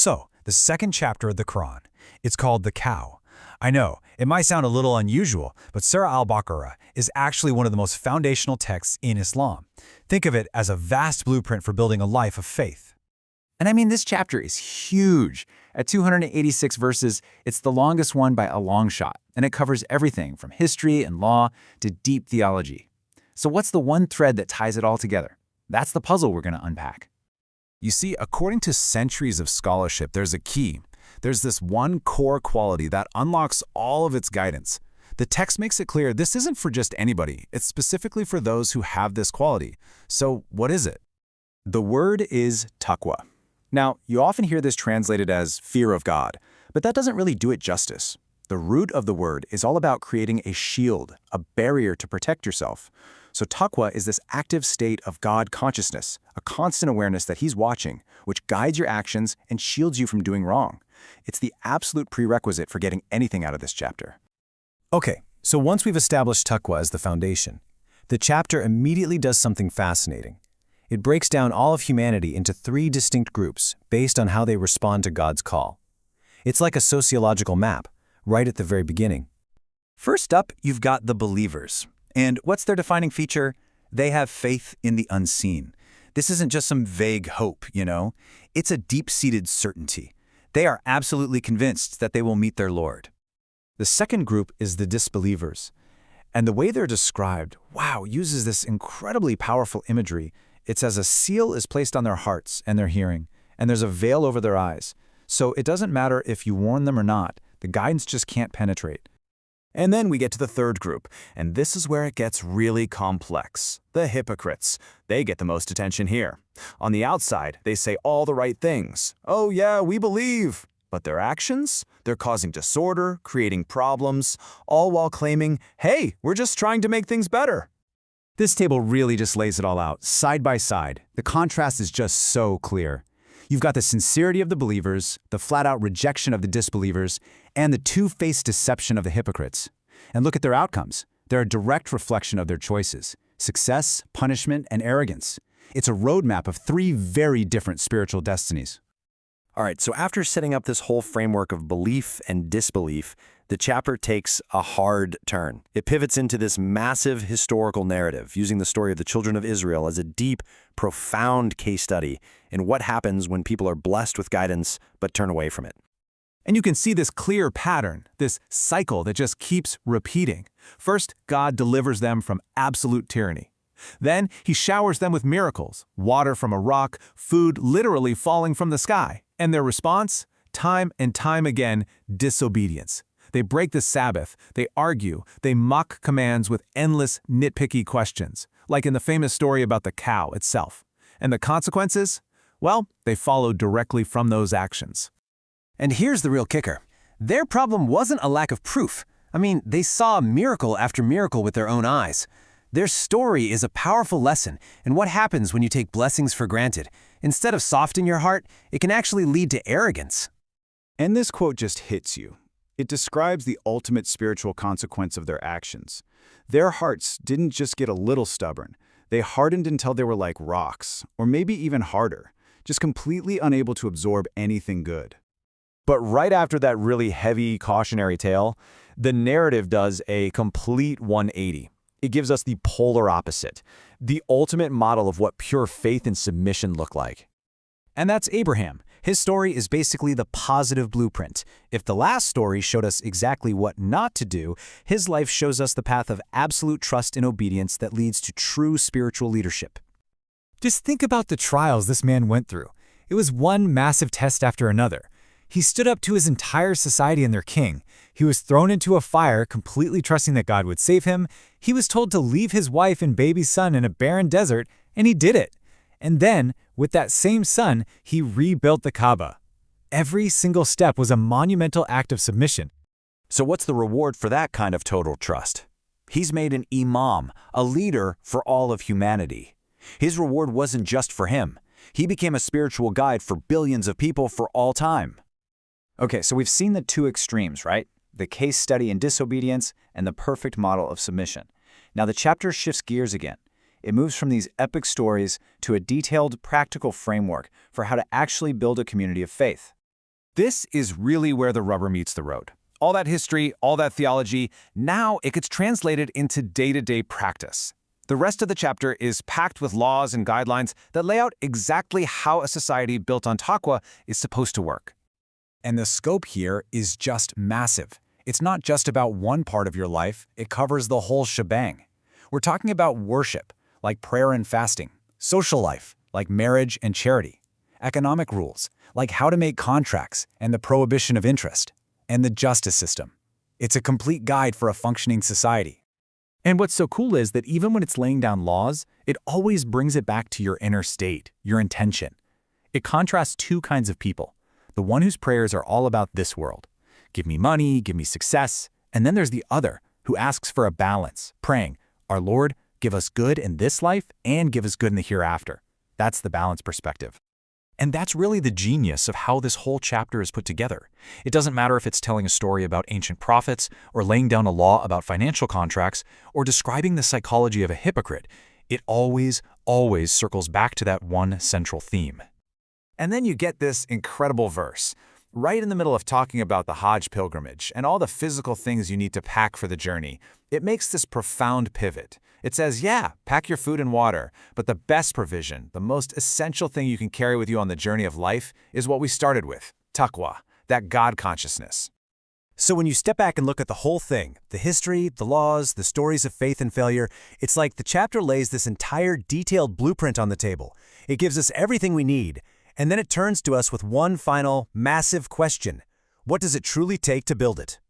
So, the second chapter of the Quran. It's called The Cow. I know, it might sound a little unusual, but Surah al-Baqarah is actually one of the most foundational texts in Islam. Think of it as a vast blueprint for building a life of faith. And I mean, this chapter is huge. At 286 verses, it's the longest one by a long shot, and it covers everything from history and law to deep theology. So what's the one thread that ties it all together? That's the puzzle we're going to unpack. You see, according to centuries of scholarship, there's a key. There's this one core quality that unlocks all of its guidance. The text makes it clear this isn't for just anybody. It's specifically for those who have this quality. So what is it? The word is taqwa. Now, you often hear this translated as fear of God, but that doesn't really do it justice. The root of the word is all about creating a shield, a barrier to protect yourself. So taqwa is this active state of God consciousness, a constant awareness that He's watching, which guides your actions and shields you from doing wrong. It's the absolute prerequisite for getting anything out of this chapter. Okay, so once we've established taqwa as the foundation, the chapter immediately does something fascinating. It breaks down all of humanity into 3 distinct groups based on how they respond to God's call. It's like a sociological map, right at the very beginning. First up, you've got the believers. And what's their defining feature? They have faith in the unseen. This isn't just some vague hope, you know? It's a deep-seated certainty. They are absolutely convinced that they will meet their Lord. The second group is the disbelievers. And the way they're described, uses this incredibly powerful imagery. It's as a seal is placed on their hearts and their hearing, and there's a veil over their eyes. So it doesn't matter if you warn them or not, the guidance just can't penetrate. And then we get to the third group, and this is where it gets really complex. The hypocrites. They get the most attention here. On the outside, they say all the right things. Oh yeah, we believe. But their actions? They're causing disorder, creating problems, all while claiming, hey, we're just trying to make things better. This table really just lays it all out, side by side. The contrast is just so clear. You've got the sincerity of the believers, the flat-out rejection of the disbelievers, and the two-faced deception of the hypocrites. And look at their outcomes. They're a direct reflection of their choices: success, punishment, and arrogance. It's a roadmap of 3 very different spiritual destinies. All right, so after setting up this whole framework of belief and disbelief, the chapter takes a hard turn. It pivots into this massive historical narrative, using the story of the children of Israel as a deep, profound case study in what happens when people are blessed with guidance but turn away from it. And you can see this clear pattern, this cycle that just keeps repeating. First, God delivers them from absolute tyranny. Then, He showers them with miracles, water from a rock, food literally falling from the sky. And their response? Time and time again, disobedience. They break the Sabbath, they argue, they mock commands with endless, nitpicky questions, like in the famous story about the cow itself. And the consequences? Well, they follow directly from those actions. And here's the real kicker. Their problem wasn't a lack of proof. I mean, they saw miracle after miracle with their own eyes. Their story is a powerful lesson in what happens when you take blessings for granted. Instead of softening your heart, it can actually lead to arrogance. And this quote just hits you. It describes the ultimate spiritual consequence of their actions. Their hearts didn't just get a little stubborn. They hardened until they were like rocks, or maybe even harder, just completely unable to absorb anything good. But right after that really heavy cautionary tale, the narrative does a complete 180. It gives us the polar opposite, the ultimate model of what pure faith and submission look like. And that's Abraham. His story is basically the positive blueprint. If the last story showed us exactly what not to do, his life shows us the path of absolute trust and obedience that leads to true spiritual leadership. Just think about the trials this man went through. It was one massive test after another. He stood up to his entire society and their king. He was thrown into a fire, completely trusting that God would save him. He was told to leave his wife and baby son in a barren desert, and he did it. And then, with that same son, he rebuilt the Kaaba. Every single step was a monumental act of submission. So what's the reward for that kind of total trust? He's made an imam, a leader for all of humanity. His reward wasn't just for him. He became a spiritual guide for billions of people for all time. Okay, so we've seen the 2 extremes, right? The case study in disobedience and the perfect model of submission. Now the chapter shifts gears again. It moves from these epic stories to a detailed, practical framework for how to actually build a community of faith. This is really where the rubber meets the road. All that history, all that theology, now it gets translated into day-to-day practice. The rest of the chapter is packed with laws and guidelines that lay out exactly how a society built on taqwa is supposed to work. And the scope here is just massive. It's not just about one part of your life, it covers the whole shebang. We're talking about worship, like prayer and fasting, social life, like marriage and charity, economic rules, like how to make contracts and the prohibition of interest, and the justice system. It's a complete guide for a functioning society. And what's so cool is that even when it's laying down laws, it always brings it back to your inner state, your intention. It contrasts two kinds of people. The one whose prayers are all about this world. Give me money, give me success. And then there's the other, who asks for a balance, praying, Our Lord, give us good in this life and give us good in the hereafter. That's the balance perspective. And that's really the genius of how this whole chapter is put together. It doesn't matter if it's telling a story about ancient prophets, or laying down a law about financial contracts, or describing the psychology of a hypocrite. It always circles back to that one central theme. And then you get this incredible verse, right in the middle of talking about the Hajj pilgrimage and all the physical things you need to pack for the journey. It makes this profound pivot. It says, yeah, pack your food and water, but the best provision, the most essential thing you can carry with you on the journey of life is what we started with, taqwa, that God consciousness. So when you step back and look at the whole thing, the history, the laws, the stories of faith and failure, it's like the chapter lays this entire detailed blueprint on the table. It gives us everything we need, and then it turns to us with one final, massive question. What does it truly take to build it?